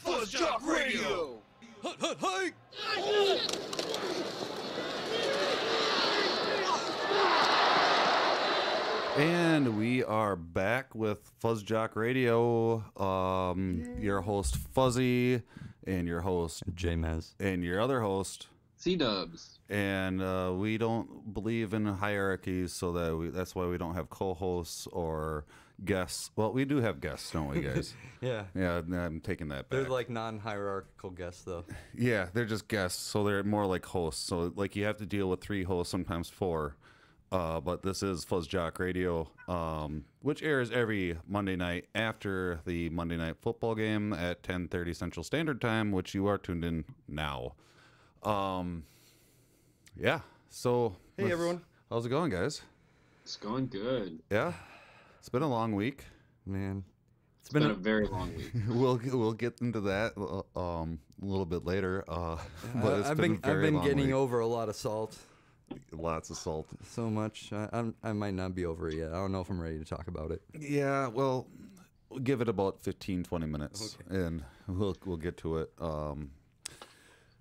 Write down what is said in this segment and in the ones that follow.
FuzzJockRadio! Hut, hut, hike! And we are back with FuzzJockRadio. Your host Fuzzy, and your host JMez, and your other host Sea.Dubbz. And we don't believe in hierarchies, so that's why we don't have co-hosts or guests. Well, we do have guests, don't we, guys? Yeah. Yeah, I'm taking that back. They're like non-hierarchical guests, though. Yeah, they're just guests, so they're more like hosts. So like you have to deal with 3 hosts, sometimes 4. But this is FuzzJockRadio, which airs every Monday night after the Monday Night Football game at 10:30 Central Standard Time, which you are tuned in now. Yeah. So hey everyone, how's it going, guys? It's going good. Yeah. It's been a long week, man. It's been a very long week. We'll get into that a little bit later. But I've been getting week. over a lot of salt. Lots of salt. So much. I might not be over it yet. I don't know if I'm ready to talk about it. Yeah, well, we'll give it about 15-20 minutes, okay, and we'll get to it.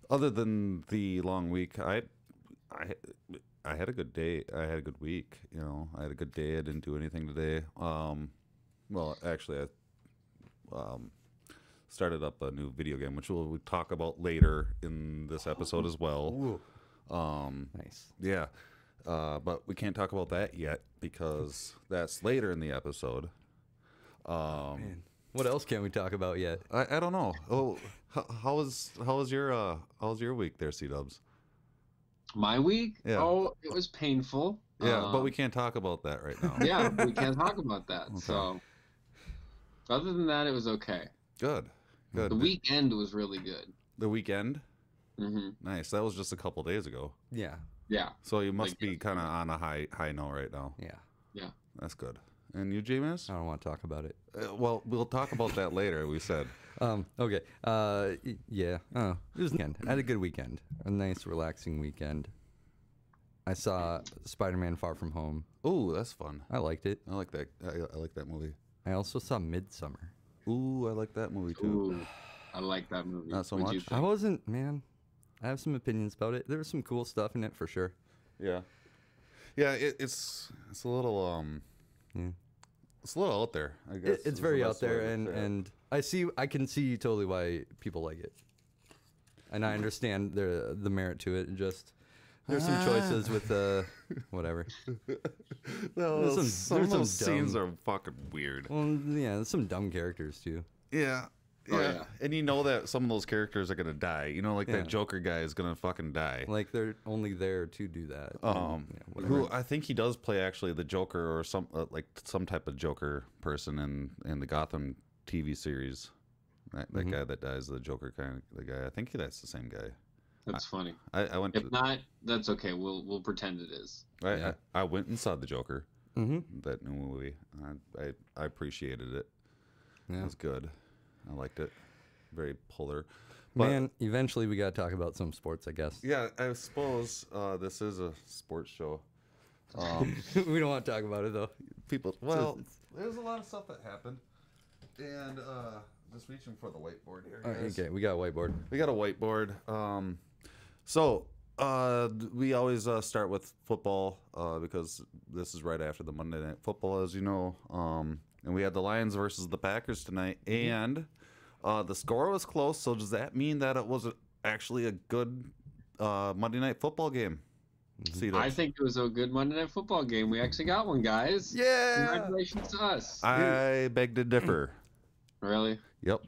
Other than the long week, I had a good day. I had a good week. You know, I had a good day. I didn't do anything today. Well, actually, I started up a new video game, which we'll talk about later in this episode as well. Ooh. Nice. Yeah. But we can't talk about that yet because that's later in the episode. Man. What else can't we talk about yet? I don't know. Oh, how was your week there, Sea.Dubbz? My week? Yeah. Oh, it was painful. Yeah, but we can't talk about that right now. Yeah, we can't talk about that. Okay. So, other than that, it was okay. Good. The weekend was really good. The weekend? Mm-hmm. Nice. That was just a couple days ago. Yeah. Yeah. So you must be kind of on a high note right now. Yeah. Yeah. That's good. And you, JMez? I don't want to talk about it. Well, we'll talk about that later, we said. Okay. Yeah. Oh, it was weekend. I had a good weekend. A nice, relaxing weekend. I saw Spider-Man: Far From Home. Ooh, that's fun. I liked it. I like that. I like that movie. I also saw Midsummer. Ooh, I like that movie too. Ooh, I like that movie. Not so What'd much. you think? I wasn't, man. I have some opinions about it. There was some cool stuff in it for sure. Yeah. Yeah, it's a little Yeah. It's a little out there, I guess. It's very out there, and I can see totally why people like it, and I understand the merit to it. Just there's some choices with whatever. No, some of those scenes dumb, are fucking weird. Well, yeah, there's some dumb characters too. Yeah. Oh, Yeah. yeah. And you know that some of those characters are gonna die. You know, like Yeah. that Joker guy is gonna fucking die. Like they're only there to do that. Who I think he does play actually the Joker or some like some type of Joker person in the Gotham TV series. That guy that dies, the Joker kind of the guy. I think that's the same guy. That's funny. I went. If not, that's okay. We'll pretend it is. Yeah. I went and saw the Joker. Mm-hmm. That new movie. I appreciated it. Yeah. It was good. I liked it. Very polar. But, Man, eventually we got to talk about some sports, I guess. yeah, I suppose this is a sports show. We don't want to talk about it though. People, well, there's a lot of stuff that happened, and just reaching for the whiteboard here. All right, Guys. okay, we got a whiteboard. We got a whiteboard. So we always start with football because this is right after the Monday Night Football, as you know. And we had the Lions versus the Packers tonight, and the score was close. So does that mean that it was actually a good Monday Night Football game? I think it was a good Monday Night Football game. We actually got one, guys. Yeah. Congratulations to us. I beg to differ. Really? Yep.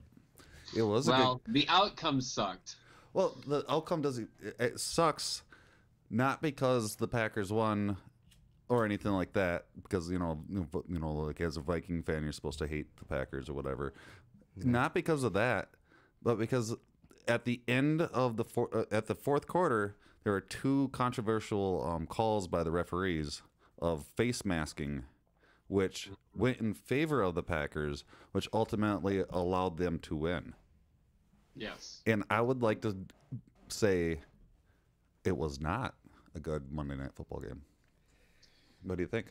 It was Well, the outcome sucked. Well, the outcome doesn't. It sucks, not because the Packers won, or anything like that. Because like as a Viking fan, you're supposed to hate the Packers or whatever. Not because of that, but because at the end of the fourth quarter, there were 2 controversial calls by the referees of face masking, which went in favor of the Packers, which ultimately allowed them to win. Yes. And I would like to say it was not a good Monday Night Football game. What do you think?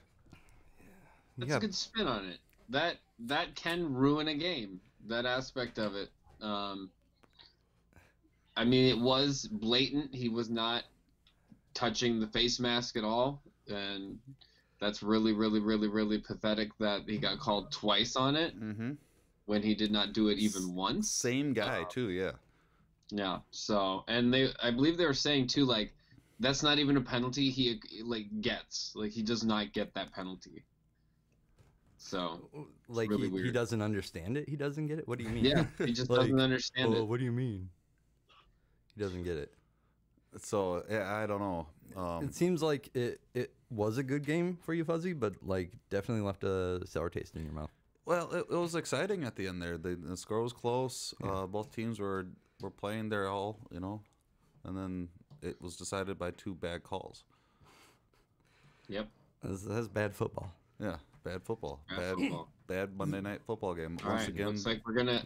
That's a good spin on it. That can ruin a game. That aspect of it. I mean, it was blatant. He was not touching the face mask at all, and that's really, really, really, really pathetic that he got called twice on it when he did not do it even once. Same guy too, yeah. Yeah. So, and I believe they were saying too, like, that's not even a penalty. He gets, he does not get that penalty. So, like, really weird. He doesn't understand it. He doesn't get it. What do you mean? Yeah, he just doesn't understand it. What do you mean? He doesn't get it. So yeah, I don't know. It seems like it was a good game for you, Fuzzy, but definitely left a sour taste in your mouth. Well, it was exciting at the end there. The score was close. Yeah. Both teams were playing their all, and then it was decided by 2 bad calls. Yep. That's bad football. Yeah, bad football. Football. Bad Monday night football game. All right, again, looks like we're gonna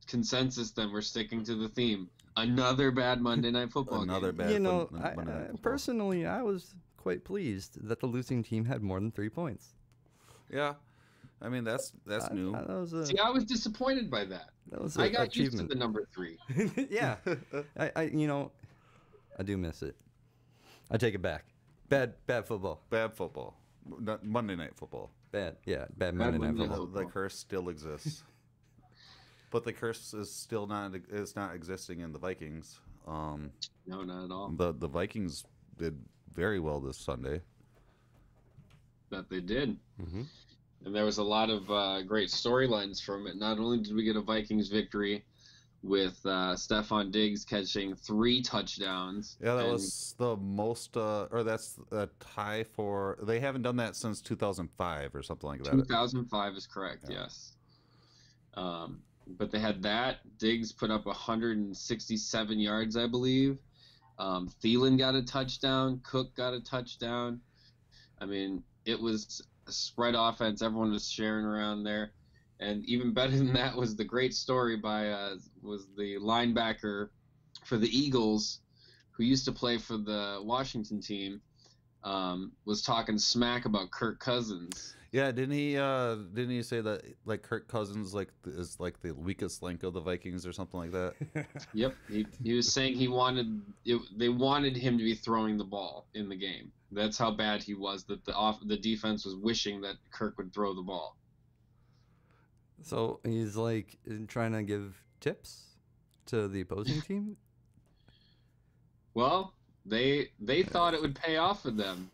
consensus. Then we're sticking to the theme. Another bad Monday night football game. Another bad. Monday night football. Personally, I was quite pleased that the losing team had more than 3 points. Yeah, I mean that's new. See, I was disappointed by that. I got used to the number 3. Yeah, I do miss it. I take it back. Bad football. Bad football. Monday night football. Bad Monday night football. The curse still exists. But the curse is still not existing in the Vikings. No, not at all. The Vikings did very well this Sunday. That they did. Mm-hmm. And there was a lot of great storylines from it. Not only did we get a Vikings victory with Stefon Diggs catching 3 touchdowns. Yeah, that was the most, or that's a tie for, they haven't done that since 2005 or something like that. 2005 is correct, yeah. Yes. But they had that. Diggs put up 167 yards, I believe. Thielen got a touchdown. Cook got a touchdown. I mean, it was a spread offense. Everyone was sharing around there. And even better than that was the great story was the linebacker for the Eagles, who used to play for the Washington team, was talking smack about Kirk Cousins. Yeah, didn't he say that Kirk Cousins is the weakest link of the Vikings or something like that? Yep, he was saying they wanted him to be throwing the ball in the game. That's how bad he was. That the defense was wishing that Kirk would throw the ball. So he's trying to give tips to the opposing team. Well, they thought it would pay off for them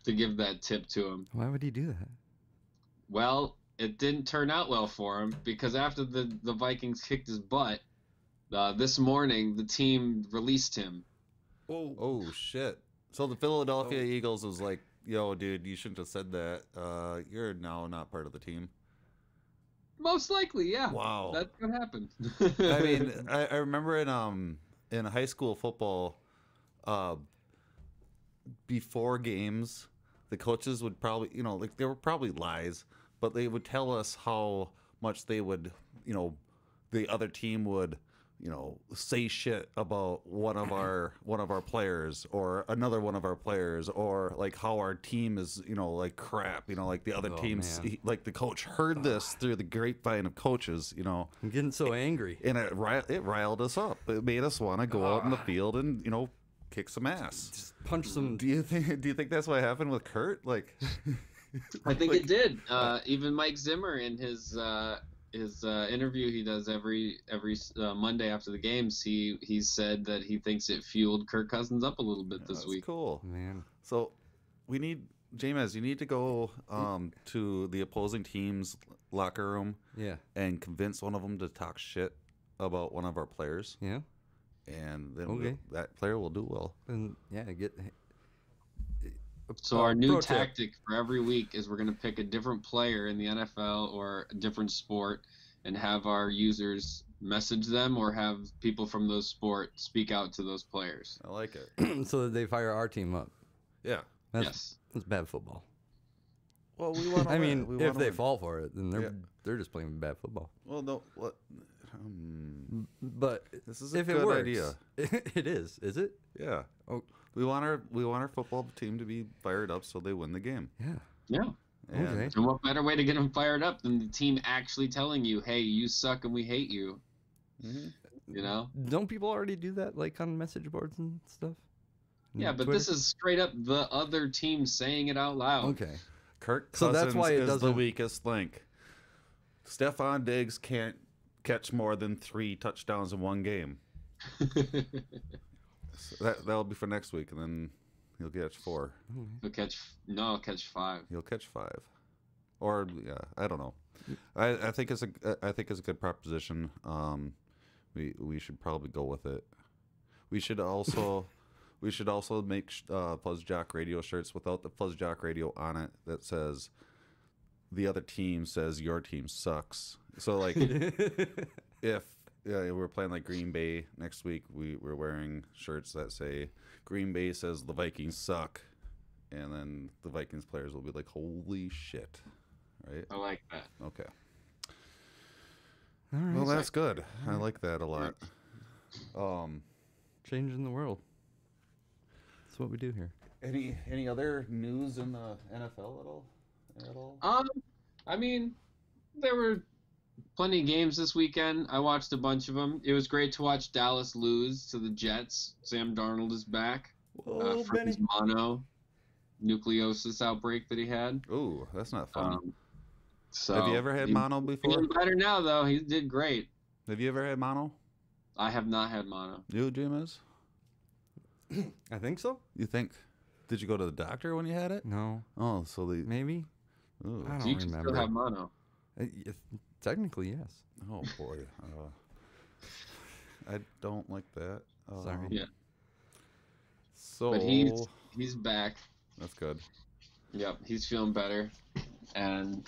to give that tip to him. Why would he do that? Well, it didn't turn out well for him because after the Vikings kicked his butt, this morning the team released him. Oh shit. So the Philadelphia Eagles was like, yo, dude, you shouldn't have said that. You're now not part of the team. Most likely, yeah. Wow. That's what happened. I mean, I remember in high school football, before games, the coaches would probably, they were probably lies, but they would tell us how much they would, the other team would, say shit about one of our players or another one of our players, or how our team is, crap, the other teams, the coach heard this through the grapevine of coaches, I'm getting so angry. And it riled us up. It made us want to go out in the field and, kick some ass. Just punch some. Do you think that's what happened with Kurt? I think it did. Even Mike Zimmer in his interview he does every Monday after the games, he said that he thinks it fueled Kirk Cousins up a little bit this week. Cool, man. So we need JMez. You need to go to the opposing team's locker room, and convince one of them to talk shit about one of our players. Yeah. And then that player will do well. And So our new tactic for every week is we're going to pick a different player in the NFL or a different sport and have our users message them or have people from those sports speak out to those players. I like it. So that they fire our team up. Yeah. Yes. That's bad football. Well, we want. I mean, if they fall for it, then they're just playing bad football. Well, no. What? But this is a good idea. It is. Is it? Yeah. Oh, we want our football team to be fired up so they win the game. Yeah. Yeah. And Okay. And what better way to get them fired up than the team actually telling you, "Hey, you suck and we hate you." Mhm. You know? Don't people already do that, like on message boards and stuff? Yeah, but Twitter? this is straight up the other team saying it out loud. Okay. Kirk So Cousins that's why it is the doesn't- weakest link. Stephon Diggs can't catch more than 3 touchdowns in one game. So that'll be for next week, and then he'll catch 4. He'll catch 5. He'll catch 5, or yeah, I don't know. I think it's a good proposition. We should probably go with it. We should also make FuzzJock Radio shirts without the FuzzJock Radio on it that says the other team says your team sucks. So like if we're playing like Green Bay next week, we're wearing shirts that say Green Bay says the Vikings suck, and then the Vikings players will be like, holy shit, right? I like that. Okay. All right. Well, that's good. I like that a lot. Changing the world. That's what we do here. Any other news in the NFL at all? I mean, there were plenty of games this weekend. I watched a bunch of them. It was great to watch Dallas lose to the Jets. Sam Darnold is back Whoa, from his mononucleosis outbreak that he had. Ooh, that's not fun. So Have you ever had mono He's before? doing better now, though. He did great. Have you ever had mono? I have not had mono. You, JMez? I think so. You think? Did you go to the doctor when you had it? No. Oh, so the Maybe. ooh. I So don't you can remember. still have mono. Technically, yes. Oh boy, I don't like that. Sorry. Yeah. So But he's back. that's good. Yep, he's feeling better. And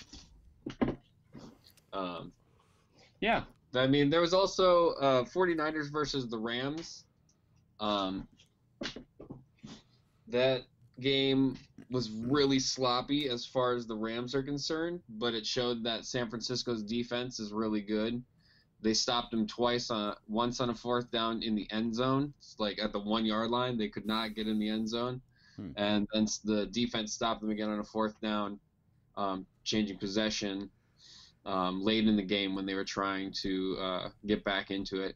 yeah, I mean, there was also 49ers versus the Rams. That game was really sloppy as far as the Rams are concerned, but it showed that San Francisco's defense is really good. They stopped them twice, once on a 4th down in the end zone, like at the 1-yard line. They could not get in the end zone. And then the defense stopped them again on a 4th down, changing possession late in the game when they were trying to get back into it.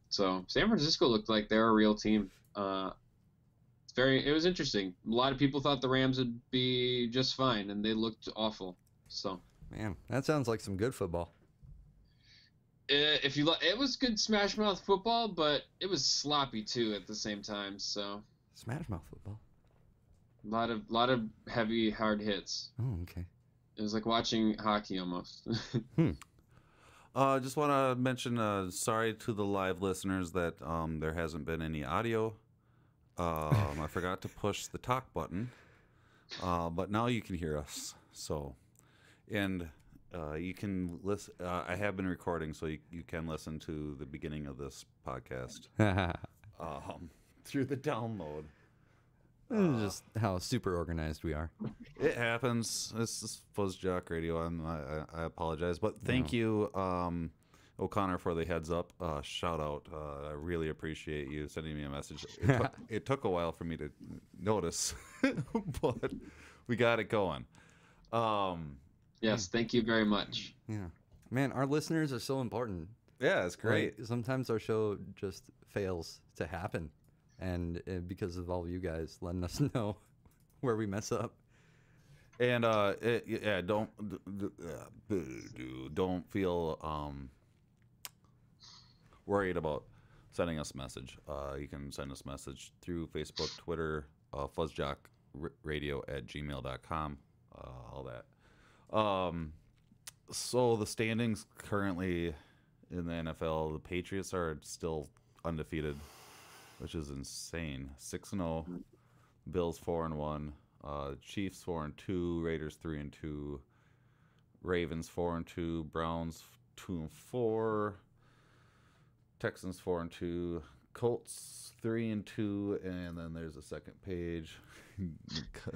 So San Francisco looked like they're a real team. It was interesting. A lot of people thought the Rams would be just fine, and they looked awful. So, Man, that sounds like some good football. it was good smash mouth football, but it was sloppy too at the same time. So, Smash mouth football. a lot of heavy, hard hits. Oh, okay. It was like watching hockey almost. Just want to mention, sorry to the live listeners that there hasn't been any audio. I forgot to push the talk button, but now you can hear us. So, and you can listen. I have been recording, so you can listen to the beginning of this podcast through the download. This is just how super organized we are. It happens. This is FuzzJock Radio. I apologize, but thank you, O'Connor, for the heads up. Shout out. I really appreciate you sending me a message. It took a while for me to notice, but we got it going. Yes, thank you very much. Yeah. Man, our listeners are so important. Yeah, it's great. Like, sometimes our show just fails to happen. And because of all of you guys letting us know where we mess up. And don't feel worried about sending us a message. You can send us a message through Facebook, Twitter, FuzzJockRadio@gmail.com, all that. So the standings currently in the NFL, the Patriots are still undefeated, which is insane. 6-0, Bills 4-1, Chiefs 4-2, Raiders 3-2, Ravens 4-2, Browns 2-4, Texans 4-2, Colts 3-2, and then there's a second page.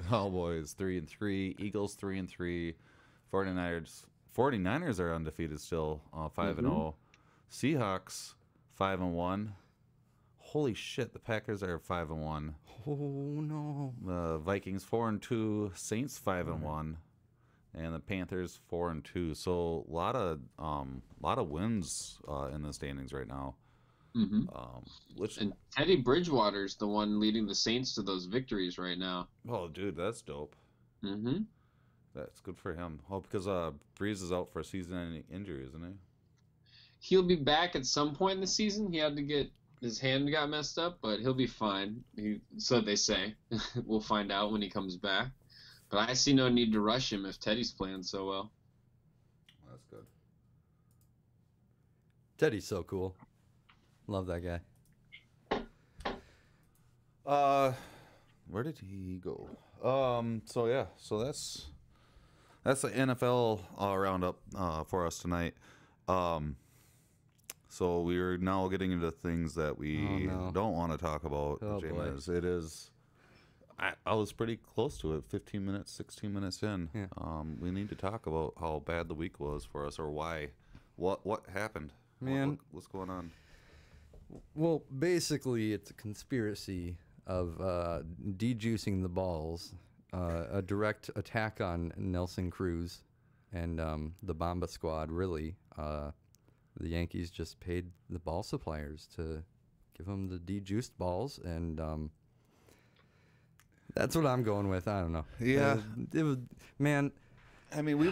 Cowboys 3-3, Eagles 3-3, 49ers are undefeated still, 5-0. Seahawks 5-1. Holy shit, the Packers are 5-1. Oh no. The Vikings 4-2, Saints 5-1. and the Panthers 4-2. So a lot of wins in the standings right now. Mm-hmm. Which and Teddy Bridgewater's the one leading the Saints to those victories right now. oh, dude, that's dope. Mm-hmm. That's good for him. Oh, because Breeze is out for a season-ending injury, isn't he? He'll be back at some point in the season. He had to get his hand got messed up, but he'll be fine. So they say. We'll find out when he comes back. But I see no need to rush him if Teddy's playing so well. That's good. Teddy's so cool. Love that guy. Where did he go? So that's the NFL roundup for us tonight. So we're now getting into things that we don't want to talk about. Oh, JMez. It is. I was pretty close to it. 15 minutes, 16 minutes in. Yeah. We need to talk about how bad the week was for us, or why. What happened? Man. What's going on? Well, basically, it's a conspiracy of dejuicing the balls, a direct attack on Nelson Cruz and the Bomba squad, really. The Yankees just paid the ball suppliers to give them the dejuiced balls, and that's what I'm going with. I don't know. Yeah. It was, man. I mean, we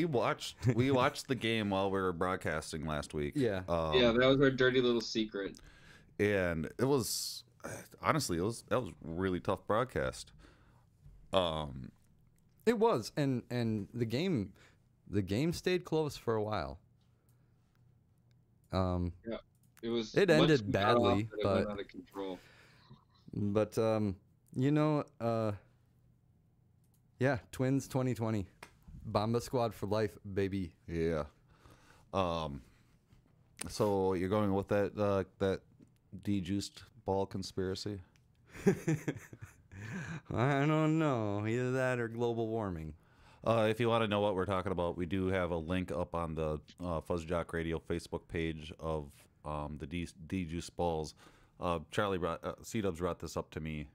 watched the game while we were broadcasting last week. Yeah. Yeah, that was our dirty little secret. And it was honestly that was a really tough broadcast. It was, and the game stayed close for a while. Yeah, it was. It ended badly, it went out of control. But yeah, Twins 2020, Bomba Squad for life, baby. Yeah. So you're going with that dejuiced ball conspiracy? I don't know. Either that or global warming. If you want to know what we're talking about, we do have a link up on the FuzzJockRadio Facebook page of the dejuiced balls. Sea.Dubbz brought this up to me.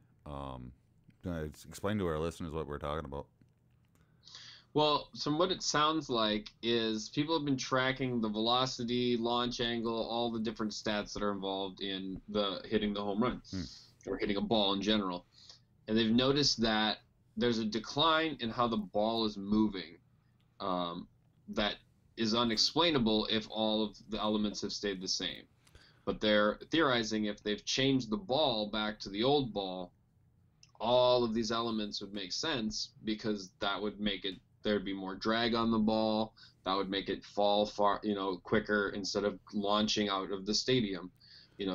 Explain to our listeners what we're talking about. Well, so what it sounds like is people have been tracking the velocity, launch angle, all the different stats that are involved in the hitting the home run or hitting a ball in general. And they've noticed that there's a decline in how the ball is moving that is unexplainable if all of the elements have stayed the same. But they're theorizing if they've changed the ball back to the old ball, all of these elements would make sense, because that would make it, there'd be more drag on the ball. That would make it fall far, quicker instead of launching out of the stadium.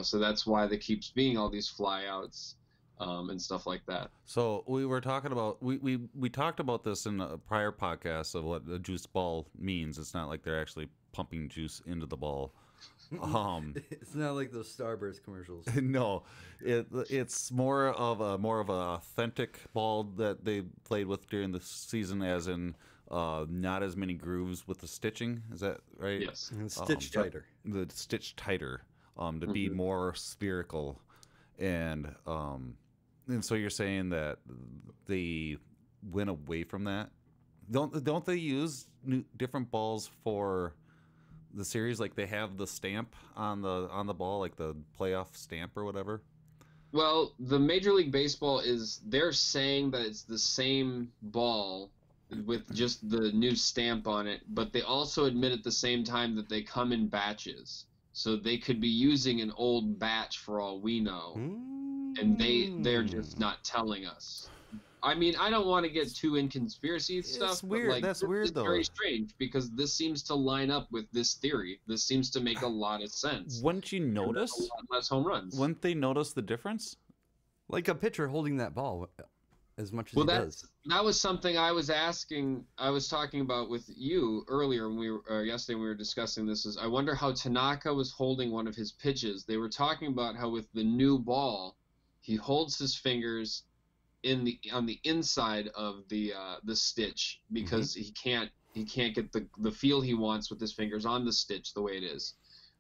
So that's why there keeps being all these flyouts and stuff like that. So we were talking about, we talked about this in a prior podcast of what a juice ball means. It's not like they're actually pumping juice into the ball. It's not like those Starburst commercials. No, it's more of an authentic ball that they played with during the season, as in not as many grooves with the stitching. Is that right? Yes. And stitch tighter. The stitch tighter to be more spherical, and so you're saying that they went away from that? Don't they use different balls for the series? Like they have the stamp on the ball, like the playoff stamp or whatever. Well, the Major League Baseball they're saying that it's the same ball with just the new stamp on it, but they also admit at the same time that they come in batches. So they could be using an old batch for all we know. And they're just not telling us. I mean, I don't want to get too in conspiracy stuff. It's weird. But That's weird, though. It's very strange, because this seems to line up with this theory. This seems to make a lot of sense. Wouldn't you notice? A lot less home runs. Wouldn't they notice the difference? Like a pitcher holding that ball as much as he does. That was something I was talking about with you earlier yesterday when we were discussing this. Is I wonder how Tanaka was holding one of his pitches. They were talking about how with the new ball, he holds his fingers on the inside of the stitch, because he can't get the feel he wants with his fingers on the stitch the way it is.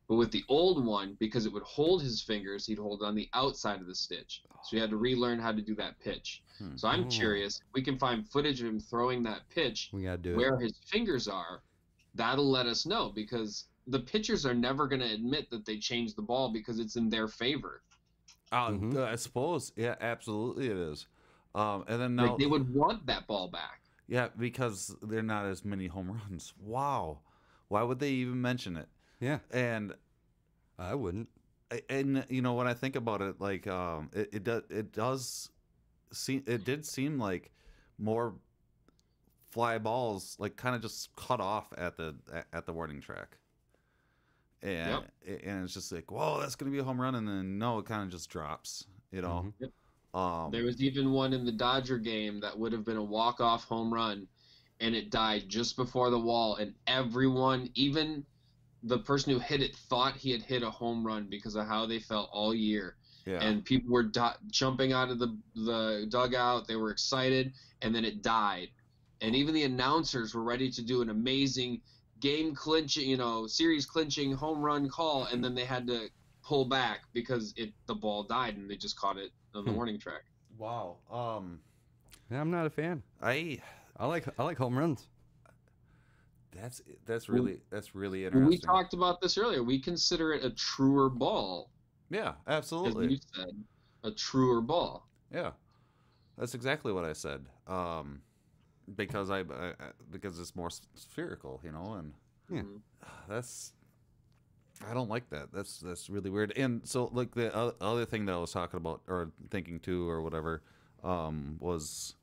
But with the old one, because it would hold his fingers, he'd hold it on the outside of the stitch. So he had to relearn how to do that pitch. So I'm curious, if we can find footage of him throwing that pitch We gotta do where his fingers are, that'll let us know, because the pitchers are never going to admit that they changed the ball because it's in their favor. I suppose. Yeah, absolutely it is. And then now, Like, they would want that ball back. yeah, because there are not as many home runs. Wow. Why would they even mention it? Yeah, And I wouldn't. you know, when I think about it, like it did seem like more fly balls like kind of just cut off at the warning track. And and it's just like, whoa, that's gonna be a home run, and then no, it kind of just drops, you know. Yep. There was even one in the Dodger game that would have been a walk-off home run, and it died just before the wall, and everyone, even the person who hit it, thought he had hit a home run because of how they felt all year. Yeah. And people were jumping out of the dugout. They were excited, and then it died. And even the announcers were ready to do an amazing game clinching, you know, series clinching home run call, and then they had to pull back because the ball died, and they just caught it on the warning track. Wow. Yeah, I'm not a fan. I like home runs. That's really interesting. We talked about this earlier. We consider it a truer ball. Yeah, As absolutely. you said, a truer ball. Yeah, that's exactly what I said. Because because it's more spherical, you know, and Yeah. I don't like that. That's really weird. And so, like, the other thing that I was talking about or thinking too or whatever, was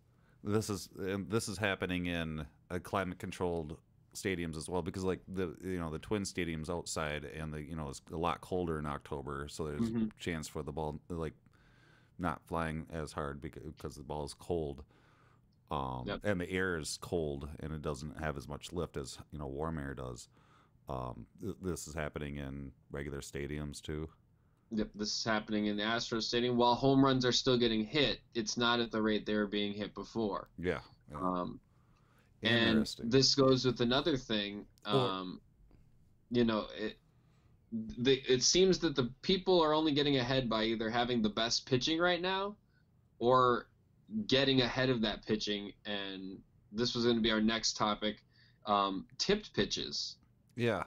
this is happening in a climate controlled stadiums as well, because like the Twin stadiums outside, and it's a lot colder in October, so there's a chance for the ball like not flying as hard because the ball is cold. And the air is cold, and it doesn't have as much lift as warm air does. This is happening in regular stadiums too. Yep, this is happening in the Astros Stadium. While home runs are still getting hit, it's not at the rate they were being hit before. Yeah. And this goes with another thing. It seems that the people are only getting ahead by either having the best pitching right now, or getting ahead of that pitching. And this was going to be our next topic: tipped pitches. Yeah.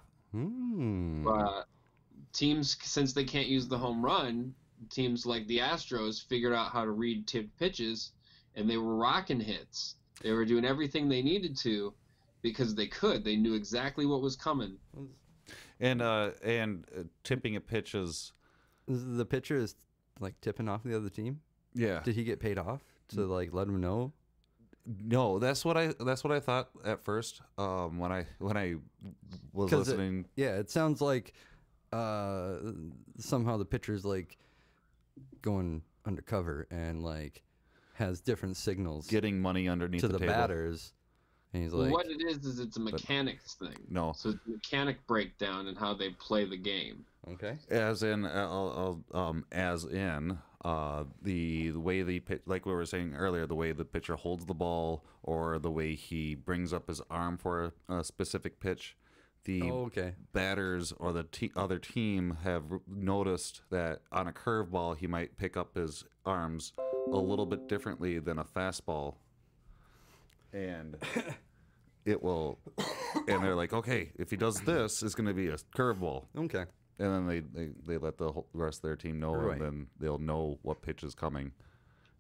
Teams, since they can't use the home run, teams like the Astros figured out how to read tipped pitches, and they were rocking hits. They were doing everything they needed to because they could. They knew exactly what was coming. And tipping a pitch is the pitcher is like tipping off the other team. Yeah. Did he get paid off to like let him know? No, that's what I thought at first. When I was listening. It sounds like somehow the pitcher's like going undercover and like has different signals getting money underneath to the table. Batters, and he's like, what it is it's a mechanics thing. No, so it's a mechanic breakdown in how they play the game. Okay. As in the way the pitch, like we were saying earlier, the way the pitcher holds the ball, or the way he brings up his arm for a specific pitch. The batters or the other team have noticed that on a curveball he might pick up his arms a little bit differently than a fastball, and it will. And they're like, okay, if he does this, it's going to be a curveball. Okay. And then they let the rest of their team know, and then they'll know what pitch is coming.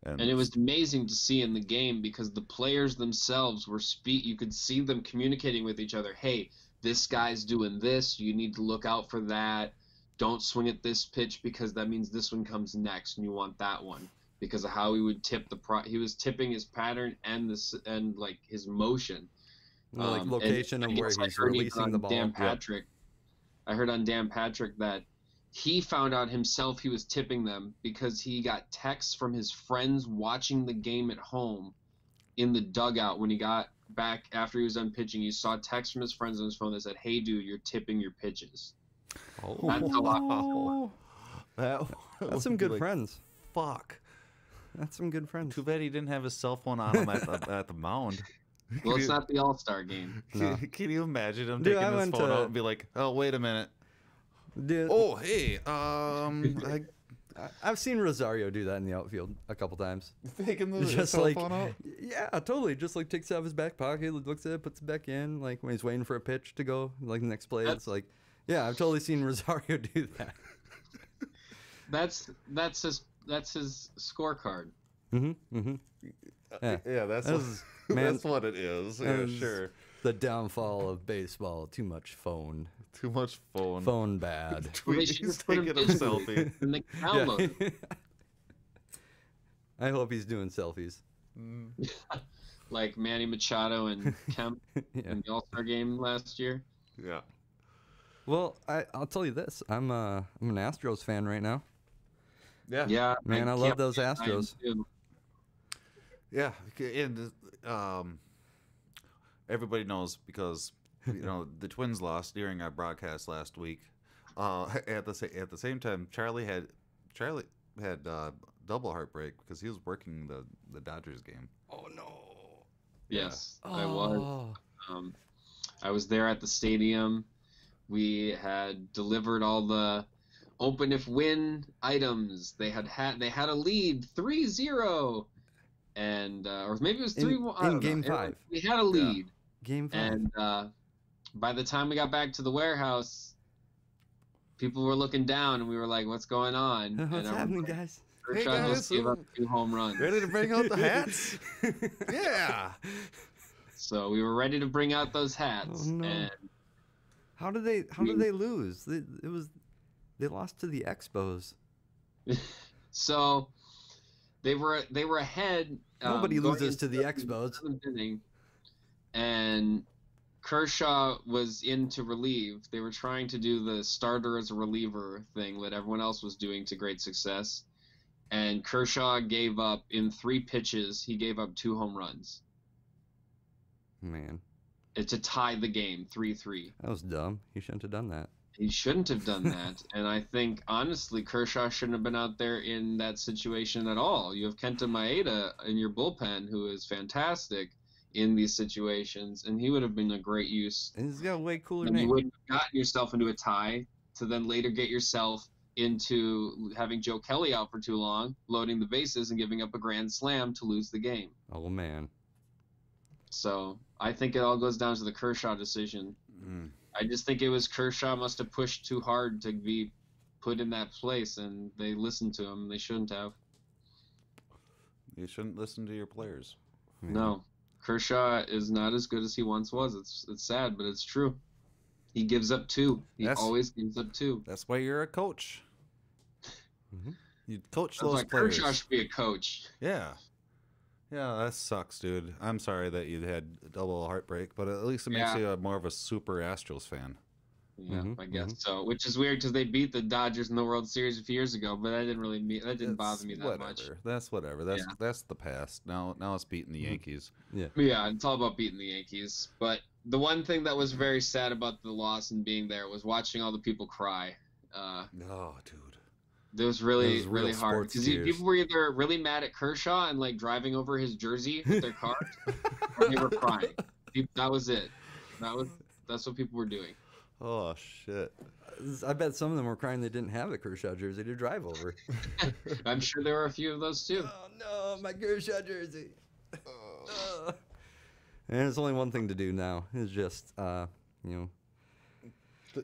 And it was amazing to see in the game because the players themselves were you could see them communicating with each other. Hey, this guy's doing this. You need to look out for that. Don't swing at this pitch because that means this one comes next, and you want that one because of how he would tip he was tipping his pattern and like his motion, like location of where he's releasing the ball. I heard on Dan Patrick that he found out himself he was tipping them because he got texts from his friends watching the game at home in the dugout. When he got back after he was done pitching, he saw texts from his friends on his phone that said, "Hey, dude, you're tipping your pitches." That's a lot. That's some good friends. Fuck. That's some good friends. Too bad he didn't have his cell phone on him at the mound. Well, it's not the All-Star game. No. Can you imagine him taking his phone out and be like, "Oh, wait a minute. Dude, Oh, hey, I've seen Rosario do that in the outfield a couple times. taking the Just cell like, phone out. yeah, totally. Just like takes it out of his back pocket, looks at it, puts it back in. Like when he's waiting for a pitch to go, like the next play, it's like, yeah, I've totally seen Rosario do that. That's his scorecard. Yeah, that's man, that's what it is. that Yeah, was sure. The downfall of baseball. Too much phone. Too much phone. Phone bad. Well, they should He's just put him taking a digitally, selfie. and they can download it. I hope he's doing selfies. Like Manny Machado and Kemp in the All-Star game last year. Yeah. Well, I'll tell you this. I'm an Astros fan right now. Yeah. Yeah, Man, I love can't those believe I am Astros. too. Yeah, and everybody knows because the Twins lost during our broadcast last week. At the same time, Charlie had double heartbreak because he was working the Dodgers game. Oh no. Yes, Oh. I was. I was there at the stadium. We had delivered all the open if win items. They had a lead 3-0. And or maybe it was 3-1 in game 5. We had a lead. Game 5. And by the time we got back to the warehouse, people were looking down, and we were like, "What's going on?" What's and happening, guys? Kershaw Hey, guys, just gave up 2 home runs. Ready to bring out the hats? Yeah. So we were ready to bring out those hats. Oh, no. And How did they lose? They lost to the Expos. so they were ahead. Nobody going loses to into the Expos. 7th inning, and Kershaw was in to relieve. They were trying to do the starter as a reliever thing that everyone else was doing to great success. And Kershaw gave up in 3 pitches. He gave up 2 home runs Man, to tie the game 3-3. that was dumb. He shouldn't have done that. He shouldn't have done that. And I think, honestly, Kershaw shouldn't have been out there in that situation at all. You have Kenta Maeda in your bullpen, who is fantastic in these situations, and he would have been a great use. And he's got a way cooler And you name. wouldn't have gotten yourself into a tie to then later get yourself into having Joe Kelly out for too long, loading the bases and giving up a grand slam to lose the game. Oh man. So I think it all goes down to the Kershaw decision. I just think it was Kershaw must have pushed too hard to be put in that place, and they listened to him. They shouldn't have. You shouldn't listen to your players. No. Kershaw is not as good as he once was. It's sad, but it's true. He gives up 2. He always gives up 2. That's why you're a coach. You coach That's those why players. Kershaw should be a coach. Yeah. Yeah, that sucks, dude. I'm sorry that you had double heartbreak, but at least it makes you more of a super Astros fan. Yeah, I guess so. Which is weird because they beat the Dodgers in the World Series a few years ago, but that didn't bother me that much. That's whatever. That's the past. Now it's beating the Yankees. Yeah. Yeah, it's all about beating the Yankees. But the one thing that was very sad about the loss and being there was watching all the people cry. Oh, dude. It was really, Those real really hard sports because tears. people were either really mad at Kershaw and like driving over his jersey with their cars, or they were crying. That was it. That's what people were doing. Oh shit. I bet some of them were crying they didn't have a Kershaw jersey to drive over. I'm sure there were a few of those too. Oh no, my Kershaw jersey. Oh. And there's only one thing to do now. Is just go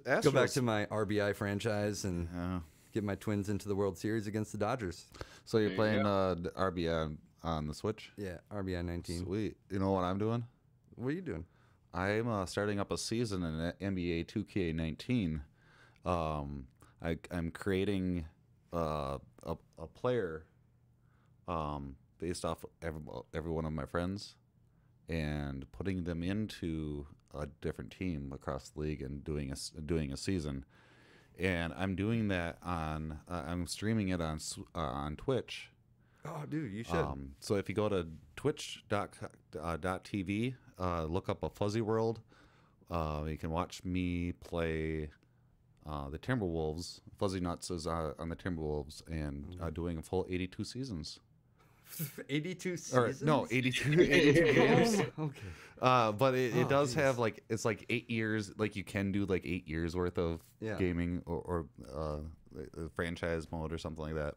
back to my RBI franchise and get my Twins into the World Series against the Dodgers. So you're There you playing go. RBI on the Switch? Yeah, RBI 19. Sweet. You know what I'm doing? What are you doing? I'm starting up a season in NBA 2K19. I'm creating a player based off every one of my friends and putting them into a different team across the league and doing a season. And I'm doing that I'm streaming it on Twitch. Oh, dude, you should. So if you go to twitch.tv, look up a Fuzzy World. You can watch me play the Timberwolves. Fuzzy Nuts is on the Timberwolves and doing a full 82 seasons. 82 Or seasons? no, 82 games. Okay. But it does geez. have like it's like 8 years. Like you can do like 8 years worth of gaming or franchise mode or something like that.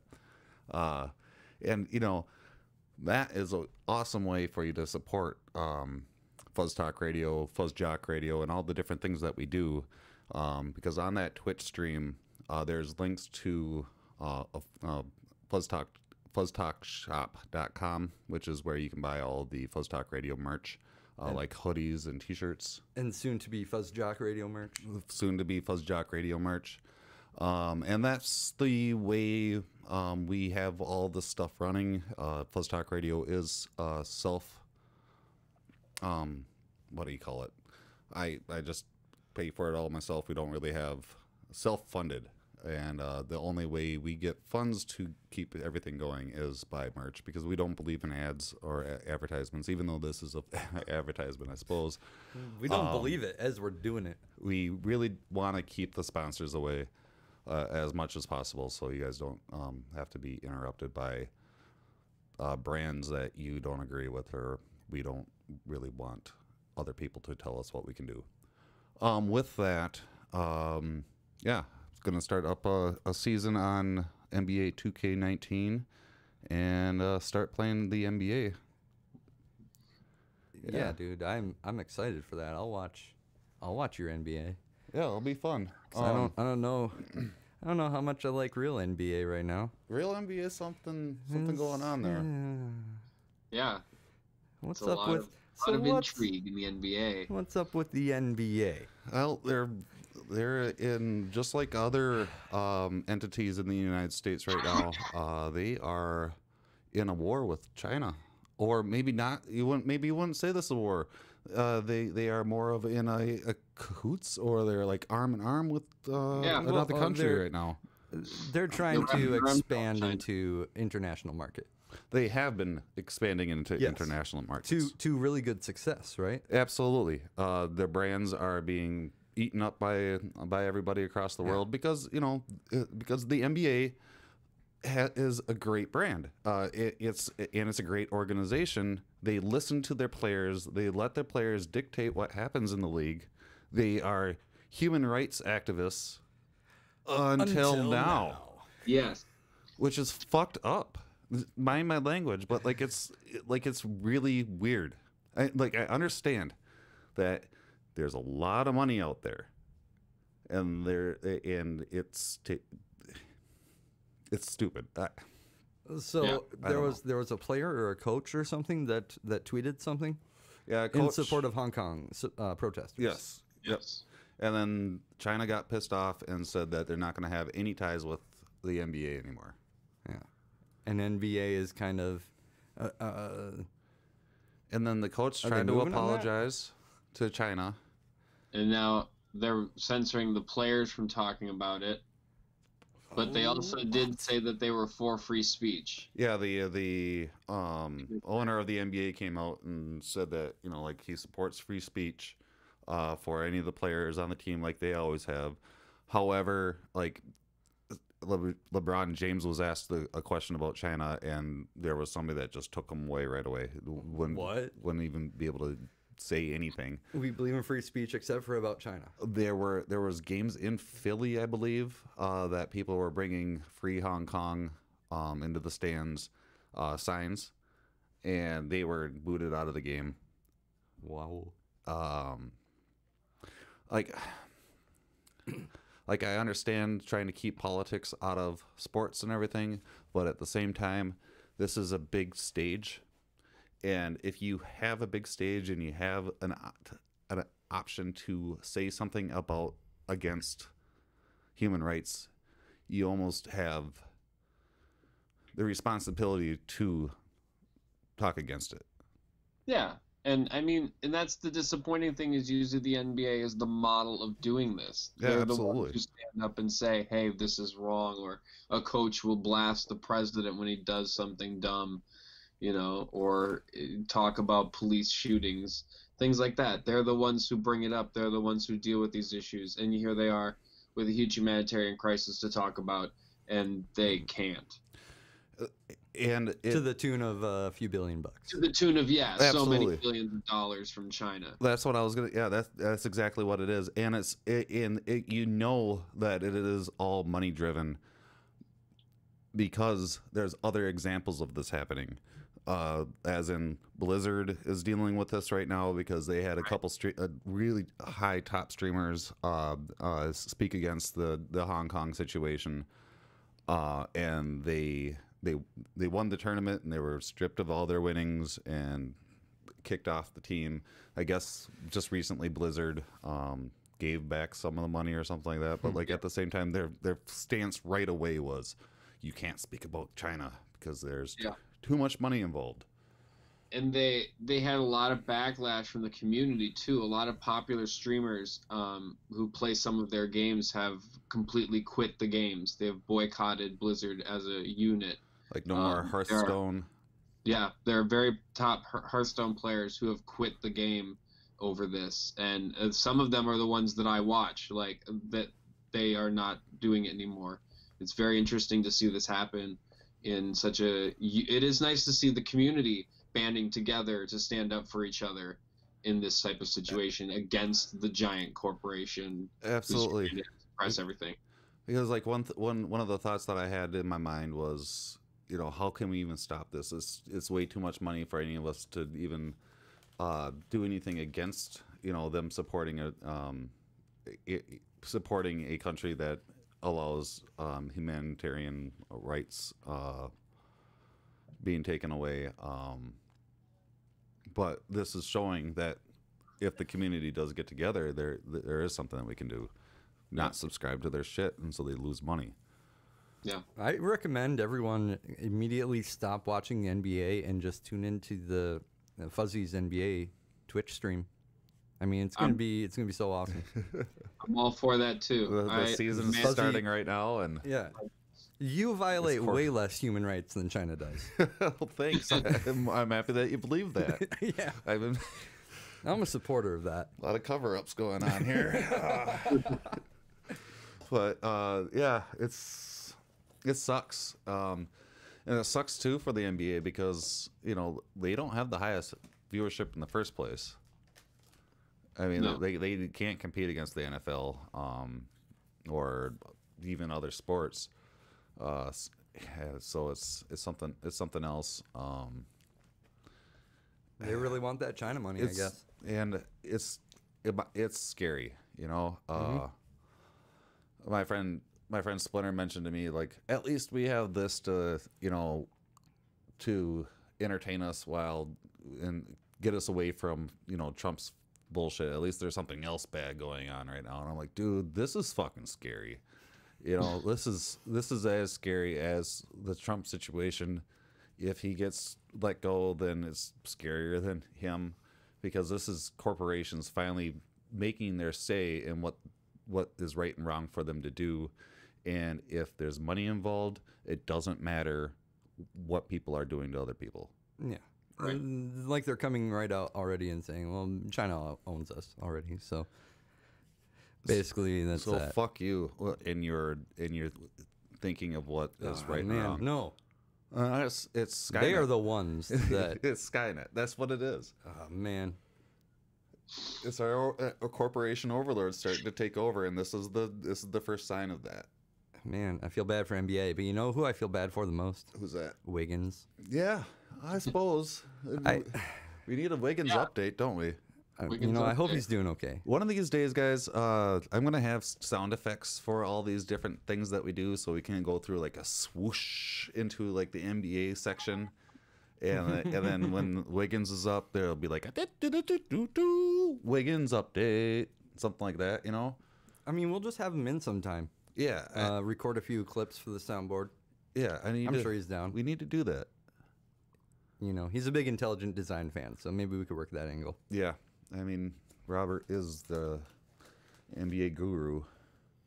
And you know that is an awesome way for you to support Fuzz Talk Radio, FuzzJockRadio, and all the different things that we do. Because on that Twitch stream, there's links to FuzzTalkShop.com, which is where you can buy all the Fuzz Talk Radio merch, like hoodies and T-shirts. And soon to be FuzzJockRadio merch. Soon to be FuzzJockRadio merch. And that's the way we have all this stuff running. Fuzz Talk Radio is what do you call it? I just pay for it all myself. We don't really have self-funded. And the only way we get funds to keep everything going is by merch, because we don't believe in ads or advertisements, even though this is an advertisement, I suppose. We don't believe it as we're doing it. We really want to keep the sponsors away as much as possible, so you guys don't have to be interrupted by brands that you don't agree with, or we don't really want other people to tell us what we can do. With that, going to start up a season on NBA 2K19 and start playing the NBA. Yeah, dude, I'm excited for that. I'll watch your NBA. Yeah, it'll be fun. I don't know how much I like real NBA right now. Real NBA is something going on there. Yeah. What's It's a up lot with of, lot of intrigue in the NBA. What's up with the NBA? Well, they're in, just like other entities in the United States right now. They are in a war with China, or maybe not. Maybe you wouldn't say this is a war. They are more of in a cahoots, or they're like arm in arm with another country right now. They're trying to expand into international market. They have been expanding into international markets to really good success, right? Absolutely. Their brands are being eaten up by everybody across the world because the NBA is a great brand. It's a great organization. They listen to their players. They let their players dictate what happens in the league. They are human rights activists until now. Yes, which is fucked up. Mind my language, but it's really weird. I understand that there's a lot of money out there, and it's stupid. There was a player or a coach or something that tweeted something, in support of Hong Kong protesters. Yes. And then China got pissed off and said that they're not going to have any ties with the NBA anymore. Yeah. And NBA is kind of and then the coach tried to apologize to China, and now they're censoring the players from talking about it, but they also did say that they were for free speech. Yeah, the owner of the NBA came out and said that he supports free speech for any of the players on the team, like they always have. However, LeBron James was asked a question about China, and there was somebody that just took him away right away. Wouldn't even be able to say anything. We believe in free speech except for about China. There was games in Philly, I believe, that people were bringing free Hong Kong into the stands signs, and they were booted out of the game. Wow. I understand trying to keep politics out of sports and everything, but at the same time, this is a big stage. And if you have a big stage and you have an option to say something against human rights, you almost have the responsibility to talk against it. Yeah. And that's the disappointing thing, is usually the NBA is the model of doing this. Yeah, They're absolutely. the ones who stand up and say, hey, this is wrong, or a coach will blast the president when he does something dumb, or talk about police shootings, things like that. They're the ones who bring it up. They're the ones who deal with these issues. And here they are with a huge humanitarian crisis to talk about, and they can't. And to the tune of a few $billion. To the tune of so Absolutely. many billions of dollars from China. That's what I was gonna. Yeah, that's exactly what it is, and you know that it is all money driven because there's other examples of this happening. As in Blizzard is dealing with this right now because they had a couple really high top streamers speak against the Hong Kong situation, and they won the tournament and they were stripped of all their winnings and kicked off the team. I guess just recently Blizzard gave back some of the money or something like that, but like at the same time their stance right away was you can't speak about China because there's too much money involved. And they had a lot of backlash from the community too. A lot of popular streamers who play some of their games have completely quit the games. They've boycotted Blizzard as a unit. Like no more Hearthstone. There are very top Hearthstone players who have quit the game over this, and some of them are the ones that I watch. Like that, they are not doing it anymore. It's very interesting to see this happen in such a. It is nice to see the community banding together to stand up for each other in this type of situation against the giant corporation. Absolutely, who's suppress everything. Because like one of the thoughts that I had in my mind was, you know, how can we even stop this? It's way too much money for any of us to even do anything against, you know, them supporting a country that allows humanitarian rights being taken away. But this is showing that if the community does get together, there is something that we can do. Not subscribe to their shit, and so they lose money. Yeah, I recommend everyone immediately stop watching the NBA and just tune into the Fuzzy's NBA Twitch stream. I mean, it's gonna be so awesome. I'm all for that too. The season's starting right now, and yeah, you violate way less human rights than China does. Well, thanks. I'm happy that you believe that. Yeah, I'm a supporter of that. A lot of cover-ups going on here. But yeah, it sucks, and it sucks too for the NBA because, you know, they don't have the highest viewership in the first place. I mean, they can't compete against the NFL or even other sports. So it's something else. They really want that China money, I guess. And it's scary, you know. My friend Splinter mentioned to me, like, at least we have this to, you know, to entertain us and get us away from, you know, Trump's bullshit. At least there's something else bad going on right now. And I'm like, dude, this is fucking scary. You know, this is as scary as the Trump situation. If he gets let go, then it's scarier than him, because this is corporations finally making their say in what is right and wrong for them to do. And if there's money involved, it doesn't matter what people are doing to other people. Yeah. Right. Like they're coming right out already and saying, well, China owns us already. So basically that's that. So fuck you in your thinking of what is right and wrong. No. It's Skynet. They are the ones that... It's Skynet. That's what it is. Oh, man. It's our corporation overlords starting to take over, and this is the first sign of that. Man, I feel bad for NBA, but you know who I feel bad for the most? Who's that? Wiggins. Yeah, I suppose. We need a Wiggins update, don't we? I hope he's doing okay. One of these days, guys, I'm going to have sound effects for all these different things that we do, so we can go through like a swoosh into like the NBA section. And then when Wiggins is up, there'll be like a Wiggins update, something like that, you know? I mean, we'll just have him in sometime. Yeah. Record a few clips for the soundboard. Yeah, I'm sure he's down. We need to do that. You know, he's a big intelligent design fan, so maybe we could work that angle. Yeah. I mean, Robert is the NBA guru.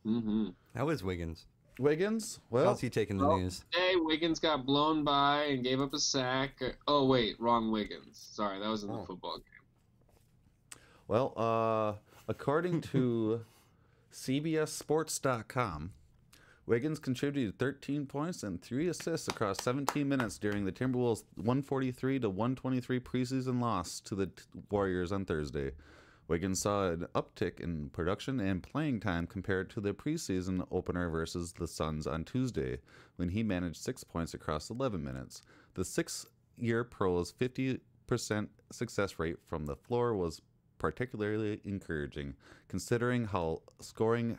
Mm-hmm. How is Wiggins? Wiggins? Well, how's he taking the news? Hey, Wiggins got blown by and gave up a sack. Oh, wait, wrong Wiggins. Sorry, that was in the football game. Well, according to CBSSports.com, Wiggins contributed 13 points and 3 assists across 17 minutes during the Timberwolves' 143-123 preseason loss to the Warriors on Thursday. Wiggins saw an uptick in production and playing time compared to the preseason opener versus the Suns on Tuesday, when he managed 6 points across 11 minutes. The 6-year pro's 50% success rate from the floor was particularly encouraging, considering how scoring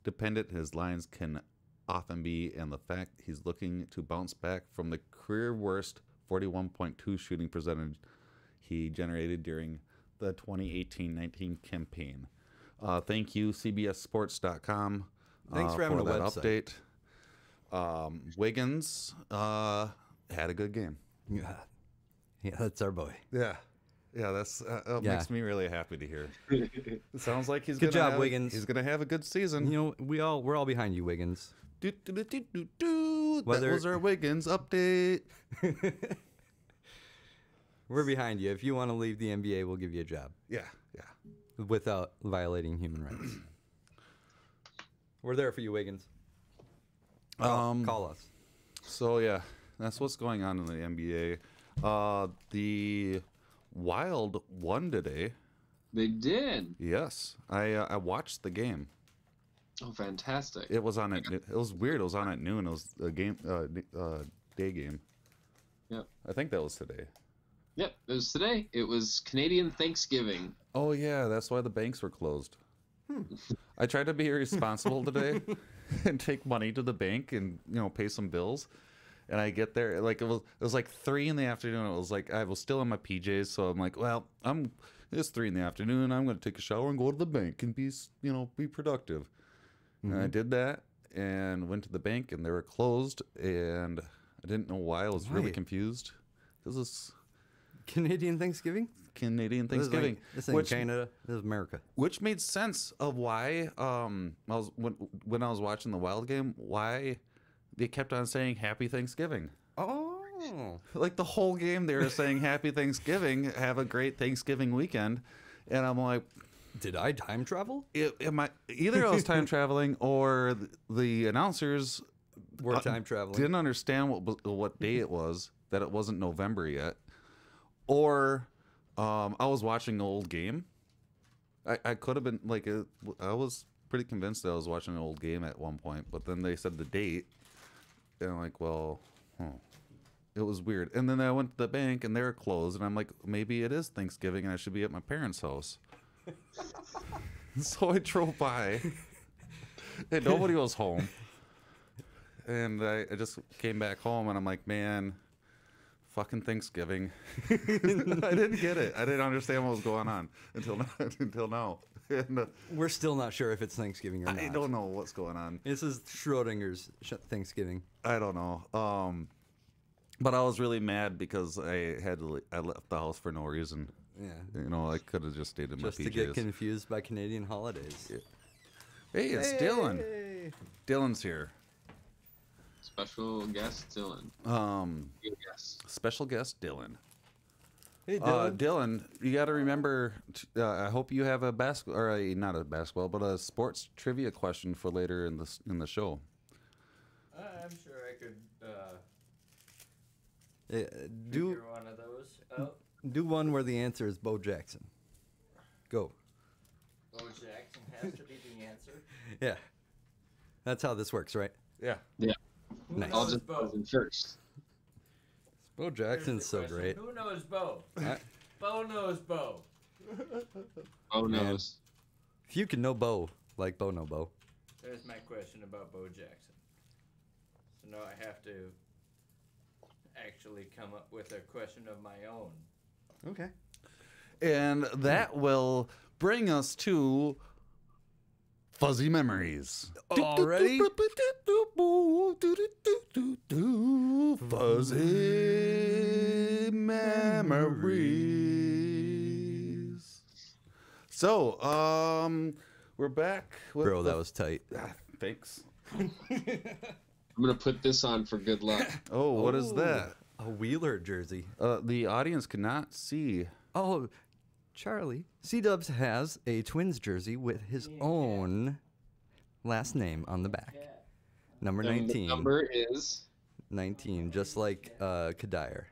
dependent his lines can often be, and the fact he's looking to bounce back from the career worst 41.2 shooting percentage he generated during the 2018-19 campaign. Thank you, CBSSports.com. Thanks for having a that website. update. Wiggins had a good game. Yeah, that's our boy. Yeah, that's makes me really happy to hear. It sounds like he's Good job, Wiggins. He's gonna have a good season. You know, we're all behind you, Wiggins. That was our Wiggins update. We're behind you. If you want to leave the NBA, we'll give you a job. Yeah. Without violating human rights. We're there for you, Wiggins. Call us. So yeah, that's what's going on in the NBA. The Wild won today. They did. Yes, I watched the game. Oh, fantastic! It was on at. It was weird. It was on at noon. It was a game, day game. Yep. I think that was today. Yep, it was today. It was Canadian Thanksgiving. Oh yeah, that's why the banks were closed. I tried to be irresponsible today and take money to the bank and pay some bills. And I get there, like it was like 3 p.m. It was like I was still in my PJs, so I'm like, well, it's 3 p.m. I'm going to take a shower and go to the bank and be productive. Mm-hmm. And I did that and went to the bank, and they were closed, and I didn't know why. I was really confused because it's Canadian Thanksgiving? Canadian Thanksgiving. This ain't Canada. This is America. Which made sense of why when I was watching the Wild game, why they kept on saying Happy Thanksgiving. Oh. Like the whole game they were saying Happy Thanksgiving, have a great Thanksgiving weekend. And I'm like, did I time travel? Either I was time traveling or the announcers were time traveling. Didn't understand what day it was, that it wasn't November yet. Or I was watching an old game. I could have been like, I was pretty convinced that I was watching an old game at one point, but then they said the date, and I'm like, well, it was weird. And then I went to the bank, and they were closed, and I'm like, maybe it is Thanksgiving, and I should be at my parents' house. So I drove by, and nobody was home, and I just came back home, and I'm like, man, fucking Thanksgiving. I didn't get it. I didn't understand what was going on until now. And, we're still not sure if it's Thanksgiving or not. I don't know what's going on. This is Schrodinger's Thanksgiving. I don't know. But I was really mad because I left the house for no reason. Yeah. I could have just stayed in my PJs. Just to get confused by Canadian holidays. Yeah. Hey, it's Dylan. Dylan's here. Special guest Dylan. Special guest Dylan. Hey, Dylan. Dylan, you got to remember. I hope you have not a basketball, but a sports trivia question for later in the show. I'm sure I could do figure one of those out. Do one where the answer is Bo Jackson. Go. Bo Jackson has to be the answer. Yeah. That's how this works, right? Yeah. Yeah. Nice. I'll just put in first. Bo Jackson's so great. Who knows Bo? Bo knows Bo. Bo knows. If you can know Bo, like Bo know Bo. There's my question about Bo Jackson. So now I have to actually come up with a question of my own. Okay. And that will bring us to Fuzzy Memories. Already? Fuzzy Memories. So, we're back. Bro, that was tight. Thanks. I'm going to put this on for good luck. Oh, what is that? A Wheeler jersey. The audience cannot see. Oh, Charlie. Sea.Dubbz has a Twins jersey with his own last name on the back. Number And 19. the number is 19, just like Kadir.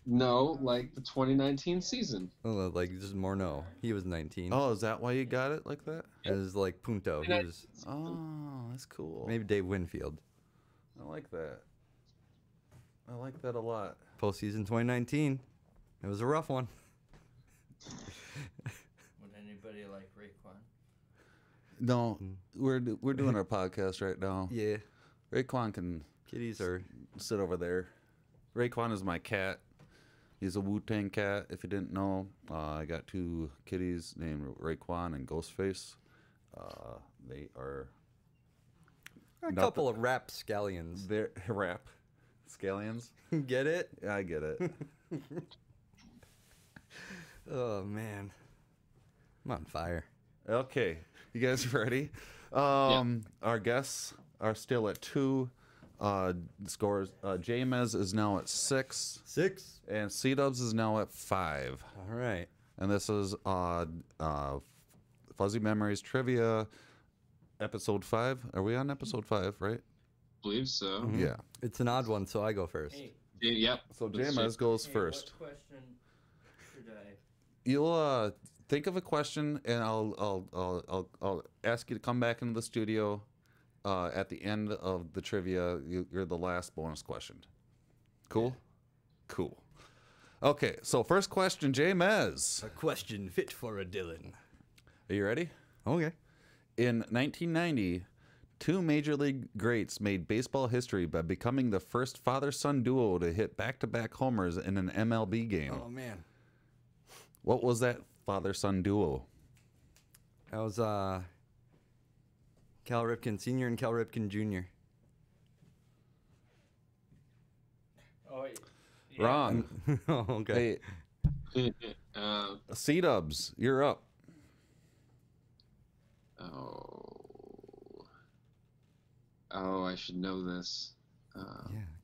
no, like the 2019 season. Oh, like just more no. He was 19. Oh, is that why you got it like that? It was like Punto. He was Oh, that's cool. maybe Dave Winfield. I like that. I like that a lot. Postseason 2019. It was a rough one. Would anybody like Raekwon? No, we're doing our podcast right now. Yeah. Raekwon can Kitties are. sit over there. Raekwon is my cat. He's a Wu-Tang cat. If you didn't know, I got two kitties named Raekwon and Ghostface. They are A couple of rap scallions. they're rap scallions. Get it? Yeah, I get it. Oh, man. I'm on fire. Okay, you guys ready? Our guests are still at 2. Scores. JMez is now at 6, 6. and Sea.Dubbz is now at 5. All right. And this is Fuzzy Memories Trivia, episode 5. Are we on episode 5, right? Believe so. Yeah. It's an odd one, so I go first. Hey, Yep. So JMez goes hey, first. What question should I? You'll think of a question, and I'll ask you to come back into the studio at the end of the trivia. You're the last bonus question. Cool? Cool. Okay, so first question, JMez. A question fit for a Dylan. Are you ready? Okay. In 1990, 2 Major League greats made baseball history by becoming the first father-son duo to hit back-to-back homers in an MLB game. Oh, man. What was that father-son duo? That was Cal Ripken Sr. and Cal Ripken Jr. Oh, yeah. Wrong. Oh, okay. Hey, Sea.Dubbz, you're up. Oh, I should know this. Yeah.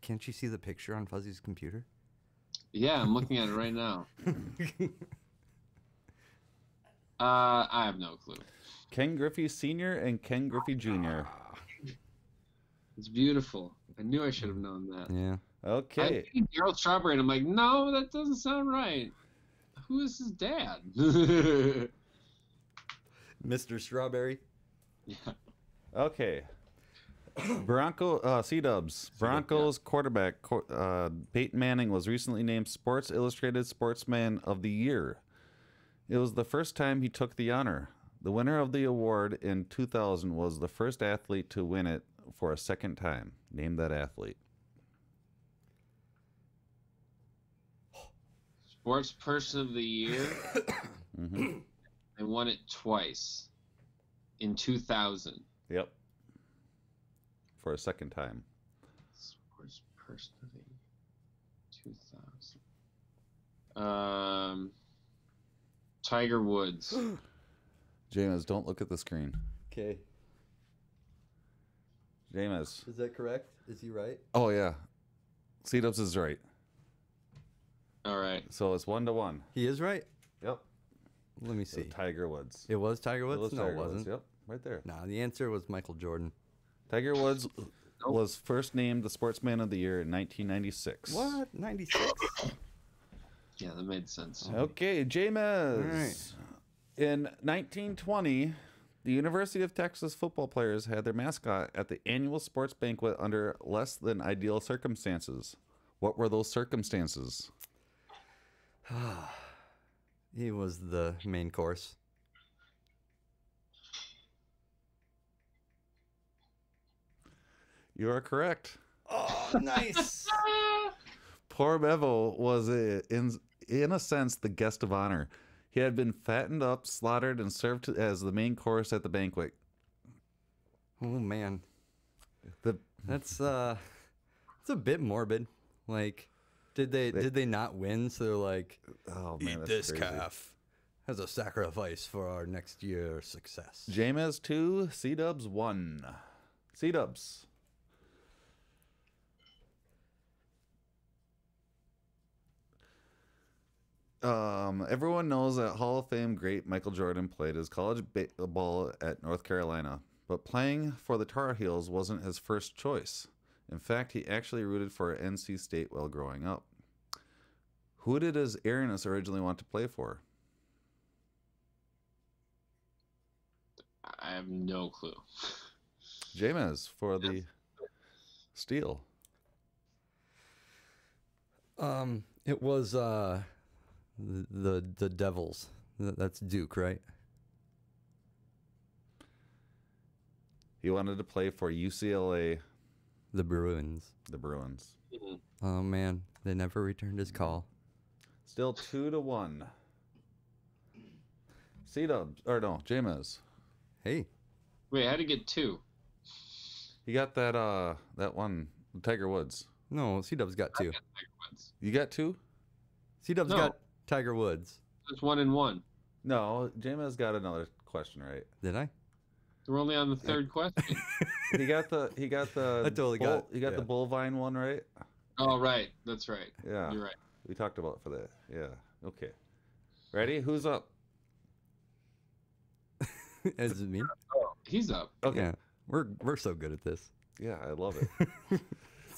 Can't you see the picture on Fuzzy's computer? Yeah, I'm looking at it right now. I have no clue. Ken Griffey Sr. and Ken Griffey Jr. It's beautiful. I knew I should have known that. Yeah. Okay. I think Daryl Strawberry, and I'm like, no, that doesn't sound right. Who is his dad? Mr. Strawberry. Yeah. Okay. Sea.Dubbz. Broncos quarterback Peyton Manning was recently named Sports Illustrated Sportsman of the Year. It was the first time he took the honor. The winner of the award in 2000 was the first athlete to win it for a second time. Name that athlete. Sports Person of the Year. Mm-hmm. I won it twice. In 2000. Yep. For a second time. Sports Person of the Year. 2000. Tiger Woods. JMez, don't look at the screen. Okay. JMez. Is that correct? Is he right? Oh, yeah. Sea.Dubbz is right. All right. So it's 1-1. He is right? Yep. Let me So see. Tiger Woods. It was Tiger Woods? was No, Tiger it wasn't. Woods. Yep, right there. No, the answer was Michael Jordan. Tiger Woods was first named the Sportsman of the Year in 1996. What? 96? Yeah, that made sense. Okay, JMez. All right. In 1920, the University of Texas football players had their mascot at the annual sports banquet under less than ideal circumstances. What were those circumstances? He was the main course. You are correct. Oh, nice. Poor Bevo was, in a sense, the guest of honor. He had been fattened up, slaughtered, and served as the main course at the banquet. Oh, man. That's a bit morbid. Like, did they not win? So they're like, Oh man, eat that's this crazy. calf as a sacrifice for our next year's success. JMez 2, Sea.Dubbz 1. Sea.Dubbz. Everyone knows that Hall of Fame great Michael Jordan played his college ball at North Carolina. but playing for the Tar Heels wasn't his first choice. In fact, he actually rooted for NC State while growing up. Who did his Airness originally want to play for? I have no clue. JMez for the Steel. It was the Devils. That's Duke, right? He wanted to play for UCLA. The Bruins. The Bruins. Mm-hmm. Oh man, they never returned his call. Still 2-1. Sea.Dubbz, or no, JMez. Hey, Wait, I had to get 2. He got that one, Tiger Woods. no, Sea.Dubbz got 2. You got 2? Sea.Dubbz No. got Tiger Woods. It's 1 and 1. No, JMez got another question right. Did I? We're only on the third question. He got the I totally got. He got the yeah. Bullvine one right. Oh, right. That's right. Yeah, You're right. we talked about for that. Yeah, okay. Ready? Who's up? Is it me? Oh, he's up. Okay. Yeah, we're so good at this. Yeah, I love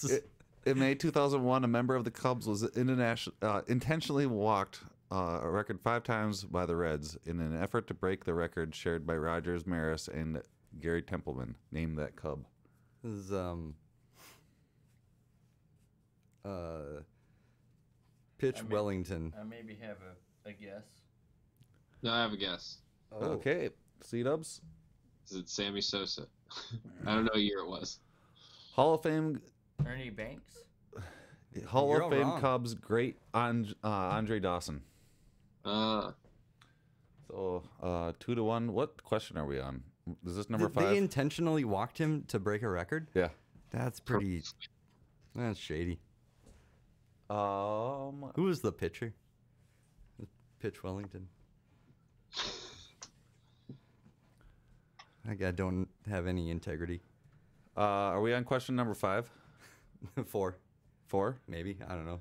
it. In May 2001, a member of the Cubs was intentionally walked a record 5 times by the Reds in an effort to break the record shared by Rogers, Maris, and Gary Templeman. Name that Cub. This is Pitch Wellington. I maybe have a guess. No, I have a guess. Oh. Okay, Sea.Dubbz. Is it Sammy Sosa? I don't know what year it was. Hall of Fame. Ernie Banks? Hall You're of all Fame wrong. Cubs great Andre Dawson. Uh, So 2-1. What question are we on? Is this number Did 5? they intentionally walked him to break a record? Yeah. That's pretty. That's shady. Who was the pitcher? Pitch Wellington. That guy don't have any integrity. Are we on question number 5? 4, 4? maybe. I don't know.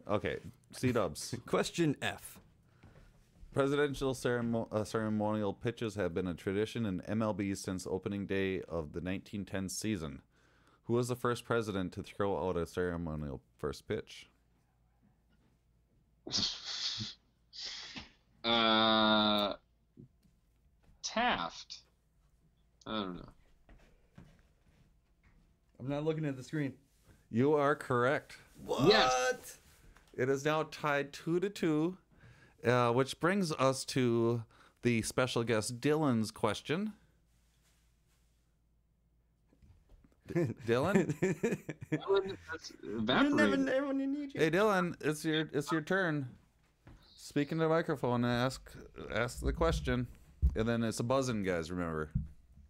Okay. Sea.Dubbz. Question F. Presidential ceremonial pitches have been a tradition in MLB since opening day of the 1910 season. Who was the first president to throw out a ceremonial first pitch? Taft. I don't know. I'm not looking at the screen. You are correct. What? Yes. It is now tied 2-2, which brings us to the special guest Dylan's question. Dylan? That's evaporated. Hey Dylan, it's your turn. Speak into the microphone and ask the question. And then it's a buzzing, guys, remember.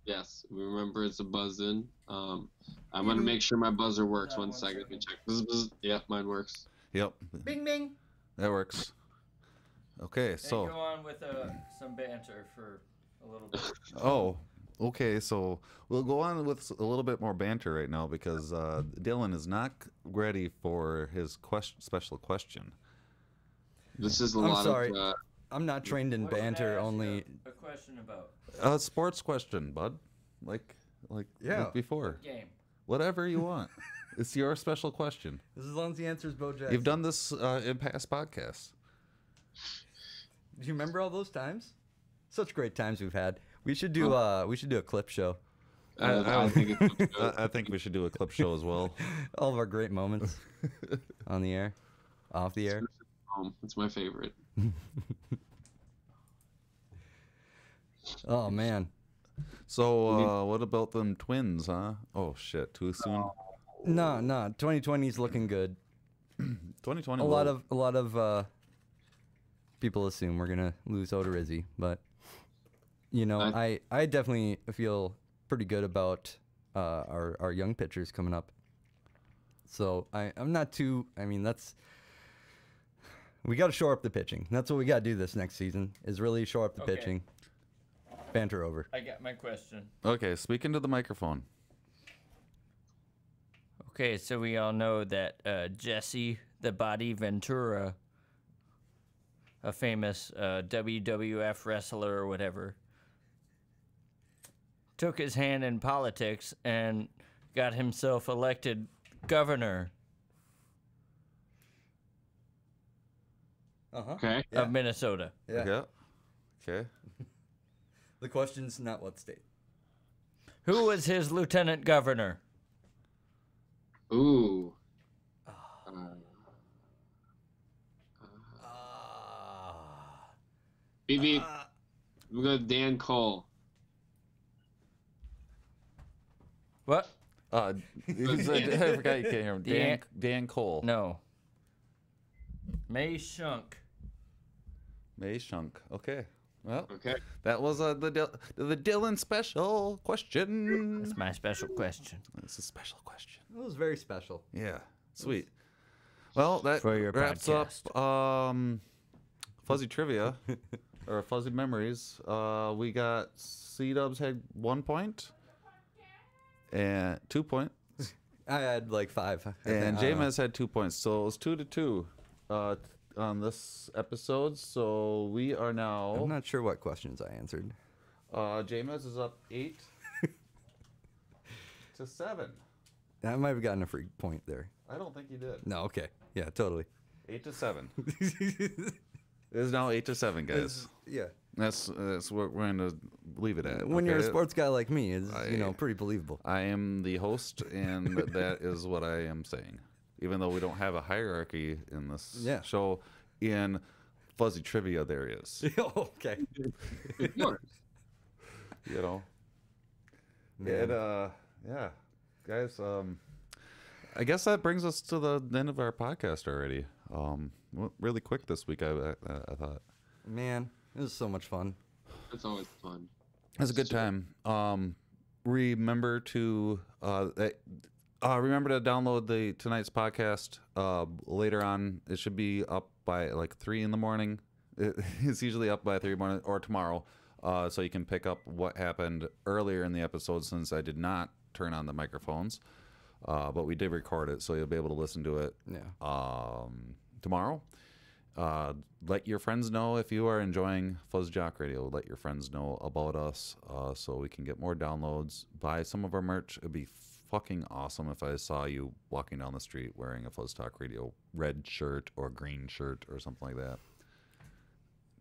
Yes, we remember it's a buzz-in. I'm going to make sure my buzzer works. One second. Let me check. Buzz, buzz. Yeah, mine works. Yep. Bing, bing. That works. Okay, And so go on with some banter for a little bit. okay, so we'll go on with a little bit more banter right now because Dylan is not ready for his special question. This is a I'm lot sorry. of... I'm not trained in What should I banter. ask you Only a question about A sports question, bud. Like Yeah. before. game. Whatever you want. It's your special question. as long as the answer is Bo Jackson. You've done this in past podcasts. Do you remember all those times? Such great times we've had. We should do a clip show. I think it's... I think we should do a clip show as well. All of our great moments on the air, off the air. It's my favorite. Oh man. So what about them Twins, huh? Oh shit, too soon. No, 2020 is looking good. 2020. A lot of people assume we're gonna lose Odorizzi, but you know, I definitely feel pretty good about our young pitchers coming up. So I'm not too. I mean, we got to shore up the pitching. That's what we got to do this next season. Is really shore up the Okay. pitching. Banter over. I got my question. Okay, speak into the microphone. Okay, so we all know that Jesse the Body Ventura, a famous WWF wrestler or whatever, took his hand in politics and got himself elected governor Okay. of Minnesota? Yeah. Okay. The question's not what state. Who was his lieutenant governor? Ooh. Beep beep. We'll go with Dan Cole. What? I forgot you can't hear him. Dan Cole. No. May Shunk. May Shunk. Okay. Well, Okay. that was the Dylan special question. That's my special question. It's a special question. It was very special. Yeah. Sweet. Well, that For your wraps podcast. up fuzzy trivia or fuzzy memories. We got Sea.Dubbz had 1 point and 2 points, I had like 5. and JMez had 2 points. So it was 2-2 on this episode. So we are I'm now. not sure what questions I answered. JMez is up 8 to 7. I might have gotten a free point there. I don't think you did. No, okay. Yeah, totally. 8 to 7. It is now 8 to 7, guys. Yeah. That's what we're going to leave it at. When you're a okay? sports guy like me, it's pretty believable. I am the host, and that is what I am saying. Even though we don't have a hierarchy in this show, in fuzzy trivia there is. Okay. Yours. You know. Man. And, yeah, guys. I guess that brings us to the end of our podcast already. Went really quick this week. I thought. Man, it was so much fun. That's always fun. It was a good time. Remember to download tonight's podcast later on. It should be up by like 3 in the morning. It's usually up by 3 in the morning or tomorrow, so you can pick up what happened earlier in the episode. Since I did not turn on the microphones, but we did record it, so you'll be able to listen to it. Tomorrow. Let your friends know if you are enjoying FuzzJockRadio. Let your friends know about us so we can get more downloads. Buy some of our merch. It'd be fucking awesome if I saw you walking down the street wearing a FuzzTalkRadio red shirt or green shirt or something like that.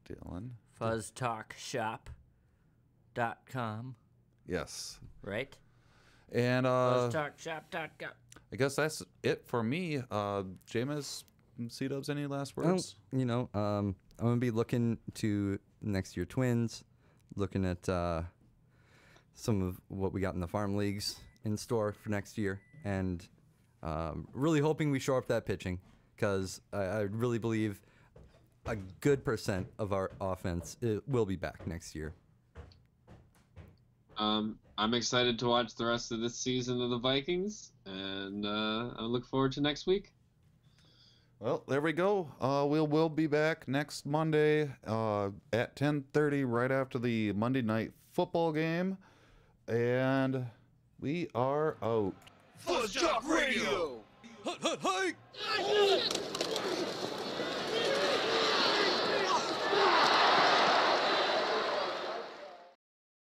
Dylan? FuzzTalkShop.com. Yes. Right? And FuzzTalkShop.com. I guess that's it for me. JMez, Sea.Dubbz, any last words? I'm going to be looking to next year Twins, looking at some of what we got in the farm leagues in store for next year, and really hoping we shore up that pitching, because I really believe a good % of our offense will be back next year. I'm excited to watch the rest of this season of the Vikings, and I look forward to next week. Well, there we go. We'll be back next Monday at 10:30, right after the Monday Night Football game, and we are out. FuzzJockRadio! Hut, hut, hike!